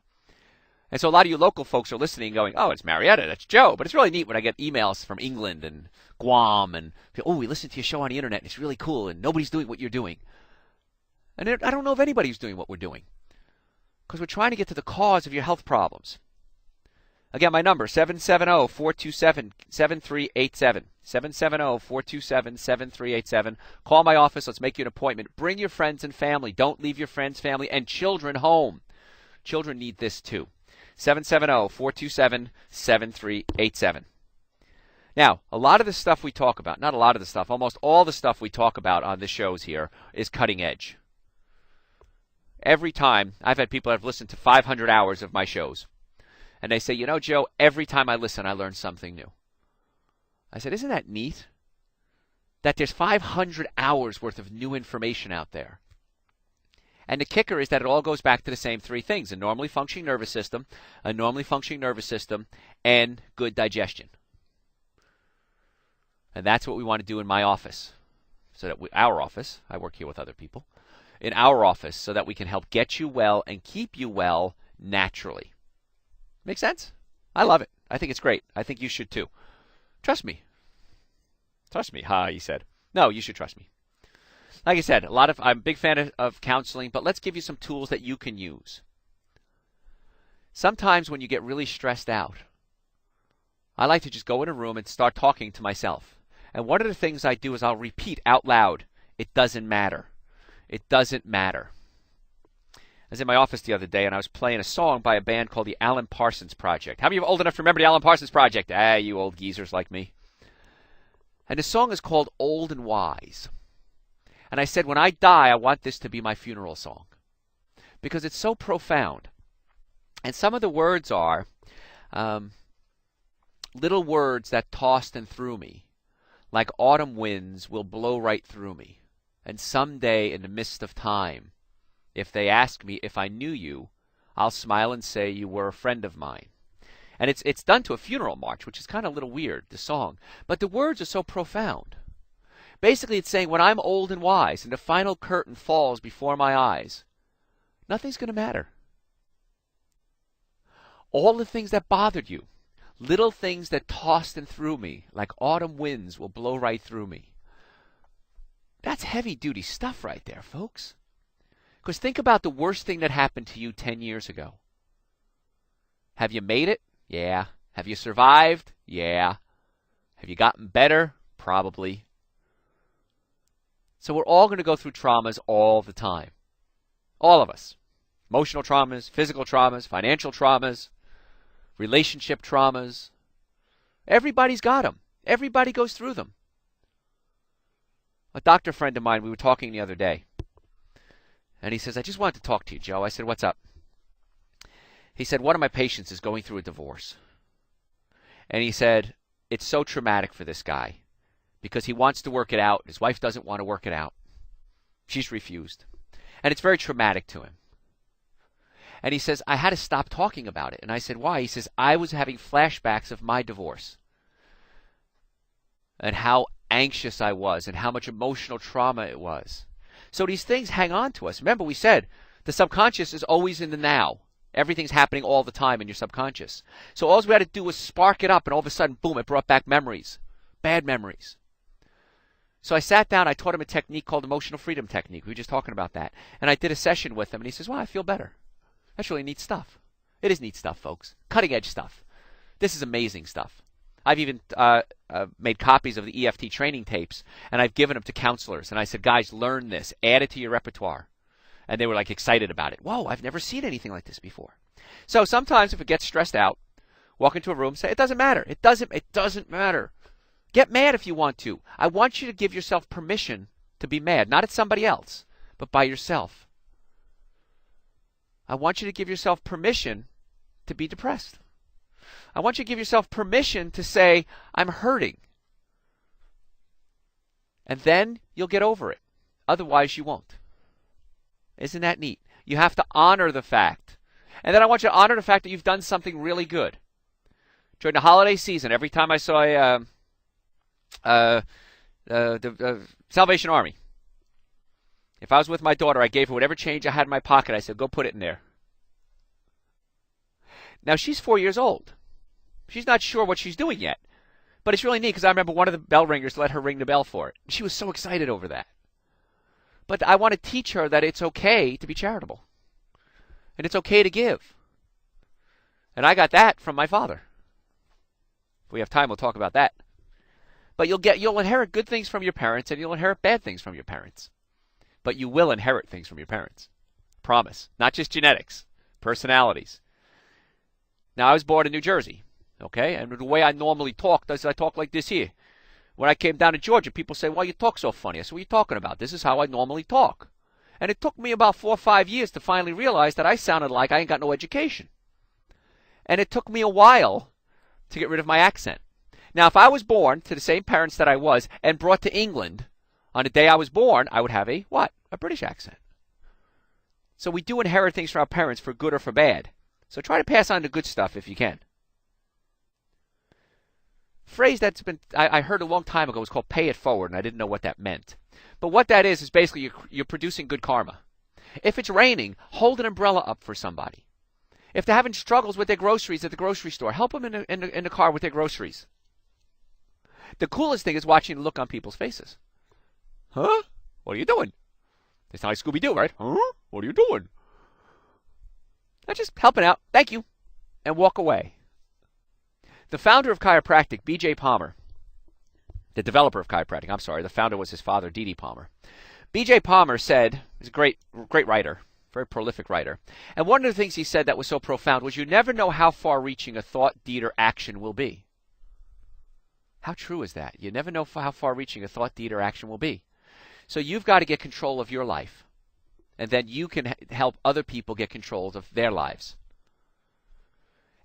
And so a lot of you local folks are listening going, oh, it's Marietta, that's Joe. But it's really neat when I get emails from England and Guam and, oh, we listened to your show on the internet. It's really cool and nobody's doing what you're doing. And I don't know if anybody's doing what we're doing because we're trying to get to the cause of your health problems. Again, my number, 770-427-7387. 770-427-7387. Call my office. Let's make you an appointment. Bring your friends and family. Don't leave your friends, family, and children home. Children need this too. 770-427-7387. Now, a lot of the stuff we talk about, not a lot of the stuff, almost all the stuff we talk about on the shows here is cutting edge. Every time, I've had people that have listened to 500 hours of my shows. And they say, Joe, every time I listen, I learn something new. I said, isn't that neat? That there's 500 hours worth of new information out there. And the kicker is that it all goes back to the same three things: a normally functioning nervous system, and good digestion. And that's what we want to do in my office. So that our office, I work here with other people, in our office, so that we can help get you well and keep you well naturally. Make sense? I love it. I think it's great. I think you should too. Trust me. Trust me, he said. No, you should trust me. Like I said, I'm a big fan of counseling, but let's give you some tools that you can use. Sometimes when you get really stressed out, I like to just go in a room and start talking to myself. And one of the things I do is I'll repeat out loud, it doesn't matter. It doesn't matter. I was in my office the other day and I was playing a song by a band called the Alan Parsons Project. How many of you are old enough to remember the Alan Parsons Project? You old geezers like me. And the song is called Old and Wise. And I said, when I die, I want this to be my funeral song. Because it's so profound. And some of the words are little words that tossed and threw me, like autumn winds will blow right through me. And someday in the midst of time, if they ask me if I knew you, I'll smile and say you were a friend of mine. And it's done to a funeral march, which is kind of a little weird, the song. But the words are so profound. Basically, it's saying when I'm old and wise and the final curtain falls before my eyes, nothing's going to matter. All the things that bothered you, little things that tossed and threw me, like autumn winds will blow right through me. That's heavy-duty stuff right there, folks. Because think about the worst thing that happened to you 10 years ago. Have you made it? Yeah. Have you survived? Yeah. Have you gotten better? Probably. So we're all going to go through traumas all the time. All of us. Emotional traumas, physical traumas, financial traumas, relationship traumas. Everybody's got them. Everybody goes through them. A doctor friend of mine, we were talking the other day, and he says, I just wanted to talk to you, Joe. I said, what's up? He said, one of my patients is going through a divorce. And he said, it's so traumatic for this guy because he wants to work it out. His wife doesn't want to work it out. She's refused. And it's very traumatic to him. And he says, I had to stop talking about it. And I said, why? He says, I was having flashbacks of my divorce and how anxious I was and how much emotional trauma it was. So these things hang on to us. Remember, we said the subconscious is always in the now. Everything's happening all the time in your subconscious. So all we had to do was spark it up, and all of a sudden, boom, it brought back memories, bad memories. So I sat down, I taught him a technique called emotional freedom technique. We were just talking about that. And I did a session with him, and he says, well, I feel better. That's really neat stuff. It is neat stuff, folks. Cutting edge stuff. This is amazing stuff. I've even made copies of the EFT training tapes, and I've given them to counselors. And I said, guys, learn this. Add it to your repertoire. And they were like excited about it. Whoa, I've never seen anything like this before. So sometimes if it gets stressed out, walk into a room, say, it doesn't matter. It doesn't matter. Get mad if you want to. I want you to give yourself permission to be mad. Not at somebody else, but by yourself. I want you to give yourself permission to be depressed. I want you to give yourself permission to say, I'm hurting. And then you'll get over it. Otherwise, you won't. Isn't that neat? You have to honor the fact. And then I want you to honor the fact that you've done something really good. During the holiday season, every time I saw the Salvation Army, if I was with my daughter, I gave her whatever change I had in my pocket. I said, go put it in there. Now, she's 4 years old. She's not sure what she's doing yet. But it's really neat because I remember one of the bell ringers let her ring the bell for it. She was so excited over that. But I want to teach her that it's okay to be charitable. And it's okay to give. And I got that from my father. If we have time, we'll talk about that. But you'll inherit good things from your parents, and you'll inherit bad things from your parents. But you will inherit things from your parents. Promise. Not just genetics. Personalities. Now, I was born in New Jersey. Okay? And the way I normally talk is I talk like this here. When I came down to Georgia, people say, why you talk so funny? I said, what are you talking about? This is how I normally talk. And it took me about 4 or 5 years to finally realize that I sounded like I ain't got no education. And it took me a while to get rid of my accent. Now, if I was born to the same parents that I was and brought to England on the day I was born, I would have a what? A British accent. So we do inherit things from our parents for good or for bad. So try to pass on the good stuff if you can. phrase that's been I heard a long time ago was called pay it forward, and I didn't know what that meant. But what that is basically you're producing good karma. If it's raining, hold an umbrella up for somebody. If they're having struggles with their groceries at the grocery store, help them in the car with their groceries. The coolest thing is watching the look on people's faces. Huh? What are you doing? They sound like Scooby-Doo, right? Huh? What are you doing? I'm just helping out. Thank you. And walk away. The founder of chiropractic, B.J. Palmer, the developer of chiropractic, I'm sorry, the founder was his father, D.D. Palmer. B.J. Palmer said, he's a great writer, very prolific writer, and one of the things he said that was so profound was you never know how far-reaching a thought, deed, or action will be. How true is that? You never know how far-reaching a thought, deed, or action will be. So you've got to get control of your life, and then you can help other people get control of their lives.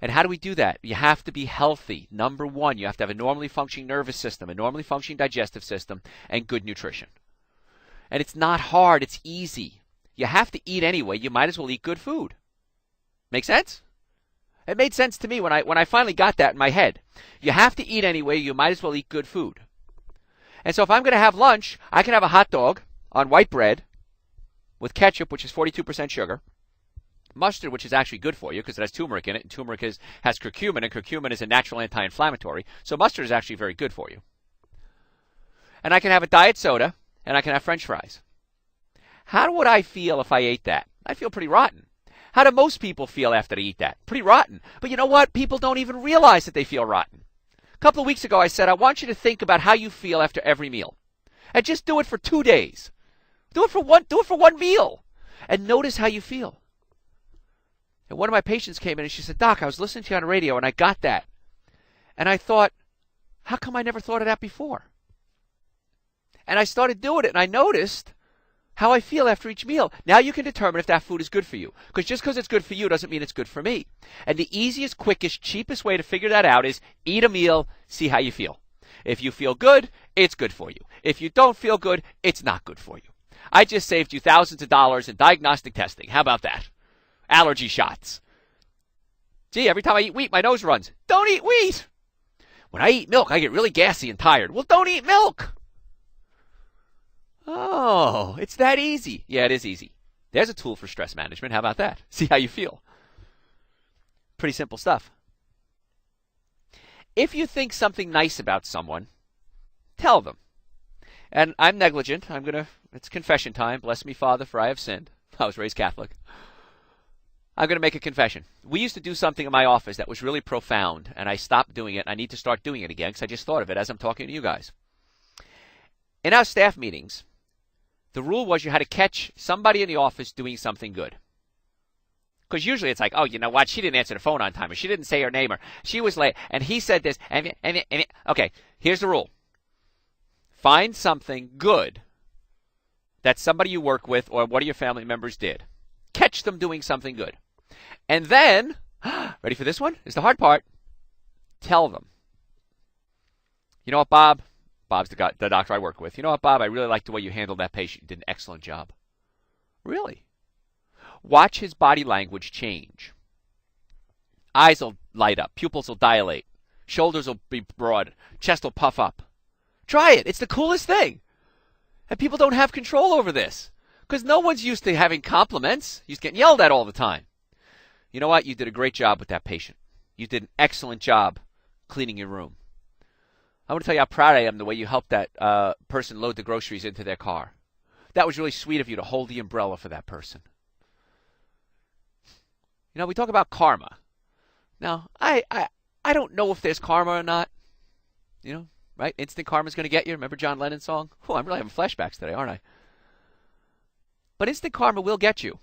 And how do we do that? You have to be healthy. Number one, you have to have a normally functioning nervous system, a normally functioning digestive system, and good nutrition. And it's not hard. It's easy. You have to eat anyway. You might as well eat good food. Make sense? It made sense to me when I finally got that in my head. You have to eat anyway. You might as well eat good food. And so if I'm going to have lunch, I can have a hot dog on white bread with ketchup, which is 42% sugar, mustard, which is actually good for you because it has turmeric in it, and turmeric has curcumin, and curcumin is a natural anti-inflammatory. So mustard is actually very good for you. And I can have a diet soda, and I can have French fries. How would I feel if I ate that? I'd feel pretty rotten. How do most people feel after they eat that? Pretty rotten. But you know what? People don't even realize that they feel rotten. A couple of weeks ago I said, I want you to think about how you feel after every meal. And just do it for 2 days. Do it for one meal. And notice how you feel. And one of my patients came in and she said, Doc, I was listening to you on the radio and I got that. And I thought, how come I never thought of that before? And I started doing it and I noticed how I feel after each meal. Now you can determine if that food is good for you. Because just because it's good for you doesn't mean it's good for me. And the easiest, quickest, cheapest way to figure that out is eat a meal, see how you feel. If you feel good, it's good for you. If you don't feel good, it's not good for you. I just saved you thousands of dollars in diagnostic testing. How about that? Allergy shots. Gee, every time I eat wheat, my nose runs. Don't eat wheat. When I eat milk, I get really gassy and tired. Well, don't eat milk. Oh, it's that easy. Yeah, it is easy. There's a tool for stress management. How about that? See how you feel. Pretty simple stuff. If you think something nice about someone, tell them. And I'm negligent. It's confession time. Bless me, Father, for I have sinned. I was raised Catholic. I'm going to make a confession. We used to do something in my office that was really profound, and I stopped doing it. I need to start doing it again because I just thought of it as I'm talking to you guys. In our staff meetings, the rule was you had to catch somebody in the office doing something good. Because usually it's like, oh, you know what? She didn't answer the phone on time, or she didn't say her name, or she was late, and he said this, and okay, here's the rule. Find something good that somebody you work with or one of your family members did. Catch them doing something good. And then, ready for this one? It's the hard part. Tell them. You know what, Bob? Bob's the doctor I work with. You know what, Bob? I really like the way you handled that patient. You did an excellent job. Really? Watch his body language change. Eyes will light up. Pupils will dilate. Shoulders will be broad. Chest will puff up. Try it. It's the coolest thing. And people don't have control over this. Because no one's used to having compliments. You're getting yelled at all the time. You know what? You did a great job with that patient. You did an excellent job cleaning your room. I want to tell you how proud I am the way you helped that person load the groceries into their car. That was really sweet of you to hold the umbrella for that person. You know, we talk about karma. Now, I don't know if there's karma or not. You know, right? Instant karma's going to get you. Remember John Lennon's song? Oh, I'm really having flashbacks today, aren't I? But instant karma will get you.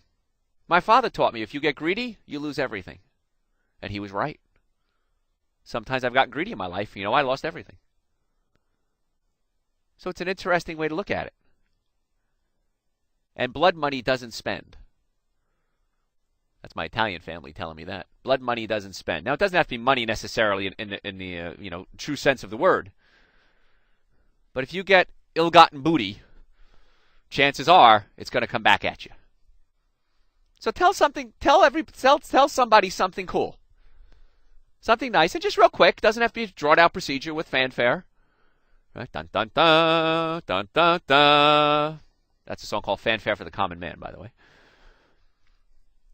My father taught me if you get greedy, you lose everything. And he was right. Sometimes I've gotten greedy in my life. You know, I lost everything. So it's an interesting way to look at it. And blood money doesn't spend. That's my Italian family telling me that. Blood money doesn't spend. Now, it doesn't have to be money necessarily in the true sense of the word. But if you get ill-gotten booty, chances are it's going to come back at you. So tell somebody something cool. Something nice and just real quick. Doesn't have to be a drawn-out procedure with fanfare. Right? Dun, dun, dun, dun, dun, dun. That's a song called Fanfare for the Common Man, by the way.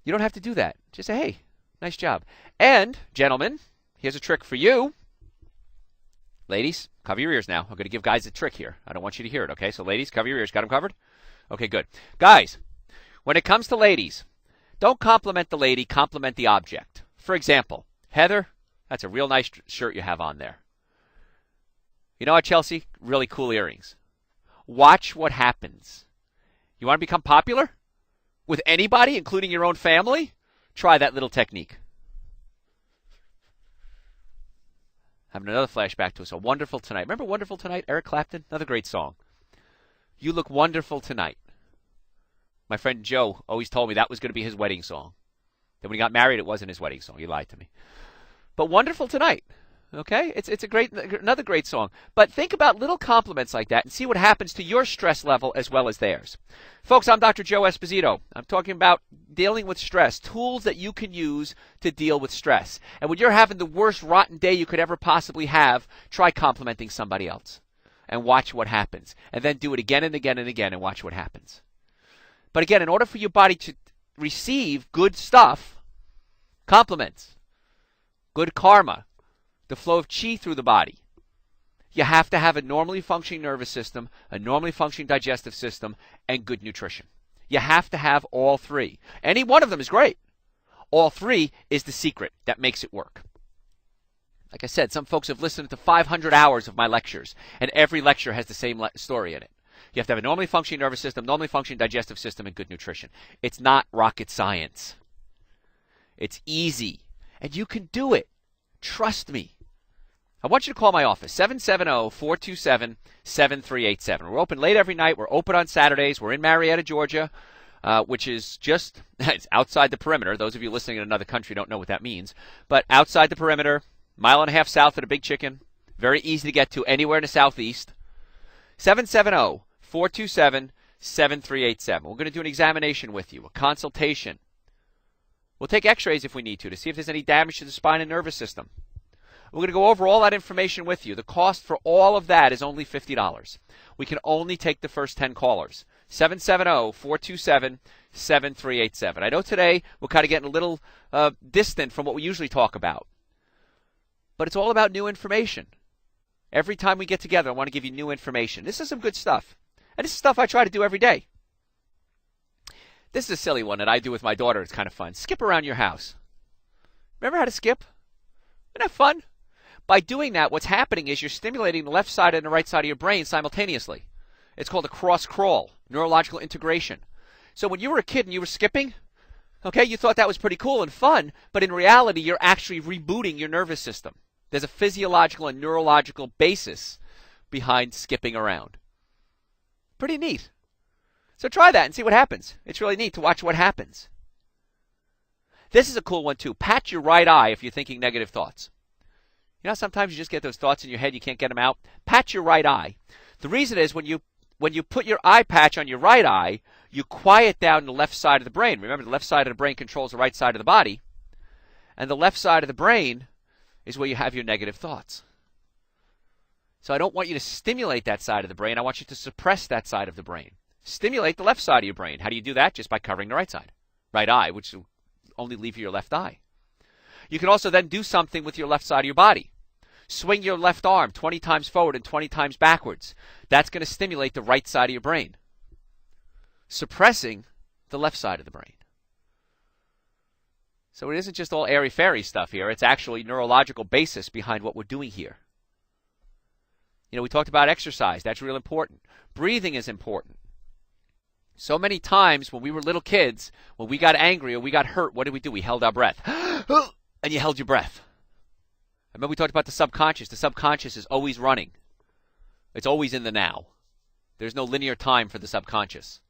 You don't have to do that. Just say, hey, nice job. And, gentlemen, here's a trick for you. Ladies, cover your ears now. I'm going to give guys a trick here. I don't want you to hear it, okay? So, ladies, cover your ears. Got them covered? Okay, good. Guys, when it comes to ladies, don't compliment the lady, compliment the object. For example, Heather, that's a real nice shirt you have on there. You know what, Chelsea? Really cool earrings. Watch what happens. You want to become popular? With anybody, including your own family? Try that little technique. Having another flashback to us. A Wonderful Tonight. Remember Wonderful Tonight? Eric Clapton? Another great song. You look wonderful tonight. My friend Joe always told me that was going to be his wedding song. Then when he got married, it wasn't his wedding song. He lied to me. But Wonderful Tonight. Okay? It's another great song. But think about little compliments like that and see what happens to your stress level as well as theirs. Folks, I'm Dr. Joe Esposito. I'm talking about dealing with stress, tools that you can use to deal with stress. And when you're having the worst rotten day you could ever possibly have, try complimenting somebody else and watch what happens. And then do it again and again and again and watch what happens. But again, in order for your body to receive good stuff, compliments, good karma, the flow of chi through the body, you have to have a normally functioning nervous system, a normally functioning digestive system, and good nutrition. You have to have all three. Any one of them is great. All three is the secret that makes it work. Like I said, some folks have listened to 500 hours of my lectures, and every lecture has the same story in it. You have to have a normally functioning nervous system, normally functioning digestive system, and good nutrition. It's not rocket science. It's easy, and you can do it. Trust me. I want you to call my office, 770-427-7387. We're open late every night. We're open on Saturdays. We're in Marietta, Georgia, which is just it's outside the perimeter. Those of you listening in another country don't know what that means. But outside the perimeter, mile and a half south of the Big Chicken. Very easy to get to anywhere in the southeast. 770-427-7387. We're going to do an examination with you, a consultation. We'll take x-rays if we need to see if there's any damage to the spine and nervous system. We're going to go over all that information with you. The cost for all of that is only $50. We can only take the first 10 callers. 770-427-7387. I know today we're kind of getting a little distant from what we usually talk about. But it's all about new information. Every time we get together, I want to give you new information. This is some good stuff. And this is stuff I try to do every day. This is a silly one that I do with my daughter. It's kind of fun. Skip around your house. Remember how to skip? Isn't that fun? By doing that, what's happening is you're stimulating the left side and the right side of your brain simultaneously. It's called a cross crawl, neurological integration. So when you were a kid and you were skipping, okay, you thought that was pretty cool and fun, but in reality, you're actually rebooting your nervous system. There's a physiological and neurological basis behind skipping around. Pretty neat. So try that and see what happens. It's really neat to watch what happens. This is a cool one too. Pat your right eye if you're thinking negative thoughts. You know, sometimes you just get those thoughts in your head, you can't get them out. Pat your right eye. The reason is when you put your eye patch on your right eye, you quiet down the left side of the brain. Remember, the left side of the brain controls the right side of the body. And the left side of the brain is where you have your negative thoughts. So I don't want you to stimulate that side of the brain. I want you to suppress that side of the brain. Stimulate the left side of your brain. How do you do that? Just by covering the right side. Right eye, which will only leave your left eye. You can also then do something with your left side of your body. Swing your left arm 20 times forward and 20 times backwards. That's going to stimulate the right side of your brain, suppressing the left side of the brain. So it isn't just all airy-fairy stuff here. It's actually neurological basis behind what we're doing here. You know, we talked about exercise. That's real important. Breathing is important. So many times when we were little kids, when we got angry or we got hurt, what did we do? We held our breath. And you held your breath. I remember we talked about the subconscious. The subconscious is always running. It's always in the now. There's no linear time for the subconscious.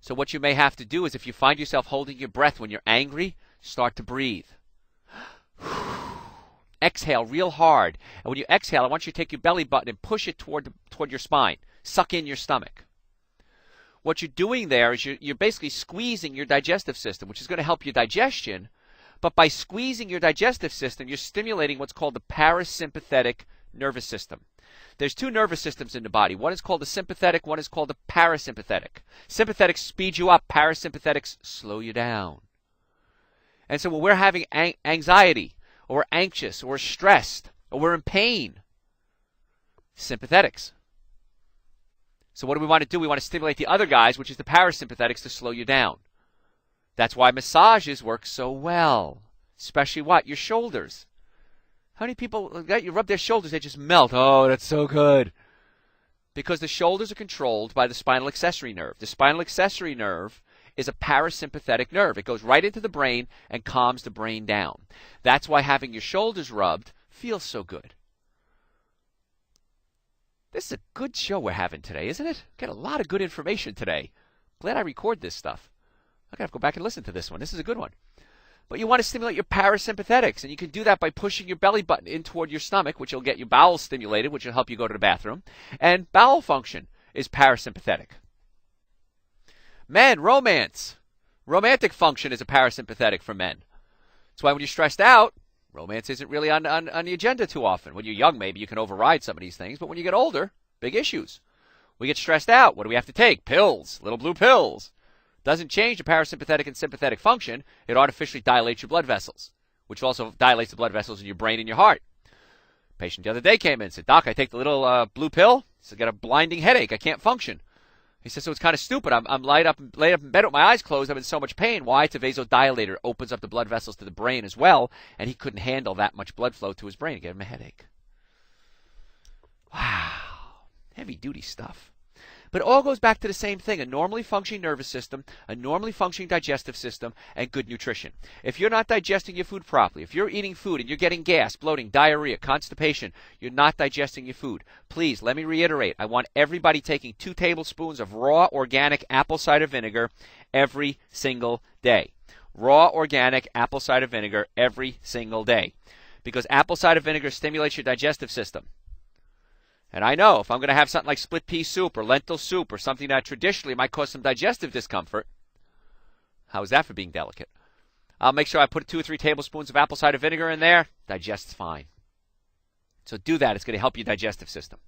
So what you may have to do is if you find yourself holding your breath when you're angry, start to breathe. Exhale real hard. And when you exhale, I want you to take your belly button and push it toward your spine. Suck in your stomach. What you're doing there is you're basically squeezing your digestive system, which is going to help your digestion, But by squeezing your digestive system, you're stimulating what's called the parasympathetic nervous system. There's two nervous systems in the body. One is called the sympathetic, one is called the parasympathetic. Sympathetic speeds you up, parasympathetics slow you down. And so when we're having anxiety, or we're anxious, or we're stressed, or we're in pain, sympathetics. So what do we want to do? We want to stimulate the other guys, which is the parasympathetics, to slow you down. That's why massages work so well. Especially what? Your shoulders. How many people, you rub their shoulders, they just melt. Oh, that's so good. Because the shoulders are controlled by the spinal accessory nerve. The spinal accessory nerve is a parasympathetic nerve. It goes right into the brain and calms the brain down. That's why having your shoulders rubbed feels so good. This is a good show we're having today, isn't it? Get a lot of good information today. Glad I record this stuff. I'm going to have to go back and listen to this one. This is a good one. But you want to stimulate your parasympathetics, and you can do that by pushing your belly button in toward your stomach, which will get your bowels stimulated, which will help you go to the bathroom. And bowel function is parasympathetic. Men, romance. Romantic function is a parasympathetic for men. That's why when you're stressed out, romance isn't really on the agenda too often. When you're young, maybe you can override some of these things, but when you get older, big issues. We get stressed out. What do we have to take? Pills, little blue pills. Doesn't change the parasympathetic and sympathetic function. It artificially dilates your blood vessels, which also dilates the blood vessels in your brain and your heart. Patient the other day came in and said, Doc, I take the little blue pill. He said, I got a blinding headache. I can't function. He said, so it's kind of stupid. I'm laid up in bed with my eyes closed. I'm in so much pain. Why? It's a vasodilator. It opens up the blood vessels to the brain as well, and he couldn't handle that much blood flow to his brain. It gave him a headache. Wow. Heavy-duty stuff. But it all goes back to the same thing, a normally functioning nervous system, a normally functioning digestive system, and good nutrition. If you're not digesting your food properly, if you're eating food and you're getting gas, bloating, diarrhea, constipation, you're not digesting your food, please, let me reiterate, I want everybody taking 2 tablespoons of raw organic apple cider vinegar every single day. Raw organic apple cider vinegar every single day. Because apple cider vinegar stimulates your digestive system. And I know if I'm going to have something like split pea soup or lentil soup or something that traditionally might cause some digestive discomfort, how is that for being delicate? I'll make sure I put 2 or 3 tablespoons of apple cider vinegar in there. Digests fine. So do that. It's going to help your digestive system.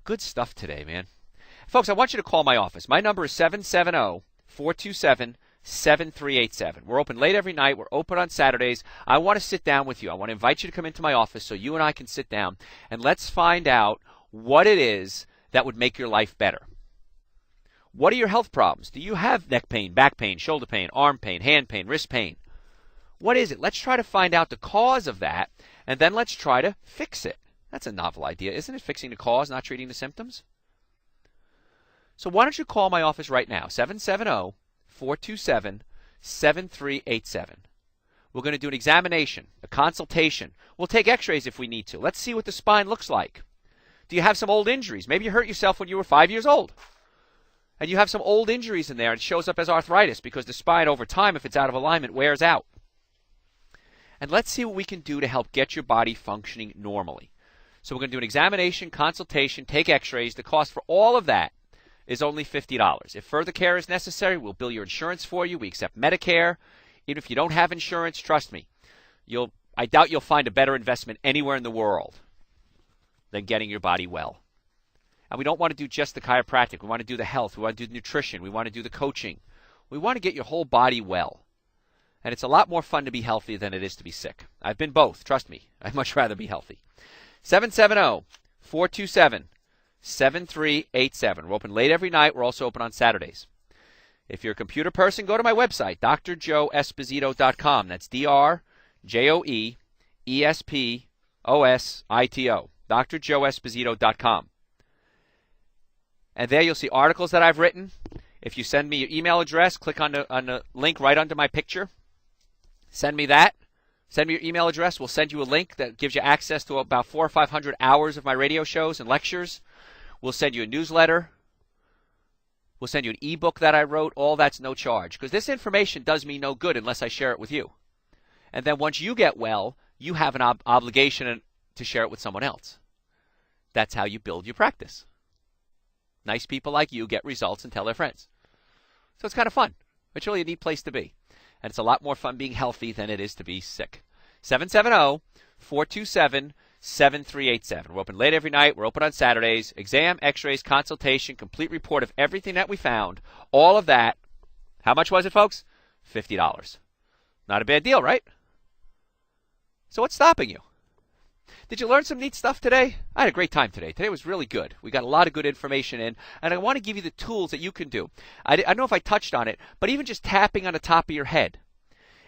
Good stuff today, man. Folks, I want you to call my office. My number is 770-427-7387. We're open late every night. We're open on Saturdays. I want to sit down with you. I want to invite you to come into my office so you and I can sit down and let's find out what it is that would make your life better. What are your health problems? Do you have neck pain, back pain, shoulder pain, arm pain, hand pain, wrist pain? What is it? Let's try to find out the cause of that, and then let's try to fix it. That's a novel idea, isn't it? Fixing the cause, not treating the symptoms. So why don't you call my office right now, 770-427-7387. We're going to do an examination, a consultation. We'll take x-rays if we need to. Let's see what the spine looks like. Do you have some old injuries? Maybe you hurt yourself when you were 5 years old. And you have some old injuries in there, and it shows up as arthritis because the spine over time, if it's out of alignment, wears out. And let's see what we can do to help get your body functioning normally. So we're going to do an examination, consultation, take x-rays. The cost for all of that is only $50. If further care is necessary, we'll bill your insurance for you. We accept Medicare. Even if you don't have insurance, trust me, I doubt you'll find a better investment anywhere in the world than getting your body well. And we don't want to do just the chiropractic. We want to do the health. We want to do the nutrition. We want to do the coaching. We want to get your whole body well. And it's a lot more fun to be healthy than it is to be sick. I've been both. Trust me. I'd much rather be healthy. 770-427-7387. We're open late every night. We're also open on Saturdays. If you're a computer person, go to my website, drjoeesposito.com. That's drjoeesposito, drjoeesposito.com. And there you'll see articles that I've written. If you send me your email address, click on the link right under my picture. Send me that. Send me your email address. We'll send you a link that gives you access to about 400 or 500 hours of my radio shows and lectures. We'll send you a newsletter. We'll send you an ebook that I wrote. All that's no charge because this information does me no good unless I share it with you. And then once you get well, you have an obligation to share it with someone else. That's how you build your practice. Nice people like you get results and tell their friends. So it's kind of fun. It's really a neat place to be. And it's a lot more fun being healthy than it is to be sick. 770-427-7387. We're open late every night. We're open on Saturdays. Exam, x-rays, consultation, complete report of everything that we found. All of that. How much was it, folks? $50. Not a bad deal, right? So what's stopping you? Did you learn some neat stuff today? I had a great time today. Today was really good. We got a lot of good information in, and I want to give you the tools that you can do. I don't know if I touched on it, but even just tapping on the top of your head.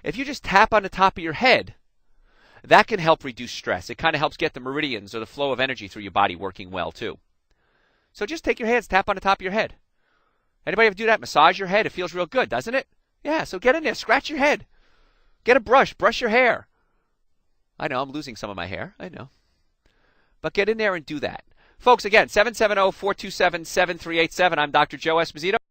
If you just tap on the top of your head, that can help reduce stress. It kind of helps get the meridians or the flow of energy through your body working well, too. So just take your hands, tap on the top of your head. Anybody ever do that? Massage your head? It feels real good, doesn't it? Yeah, so get in there, scratch your head. Get a brush, brush your hair. I know, I'm losing some of my hair. I know. But get in there and do that. Folks, again, 770-427-7387. I'm Dr. Joe Esposito.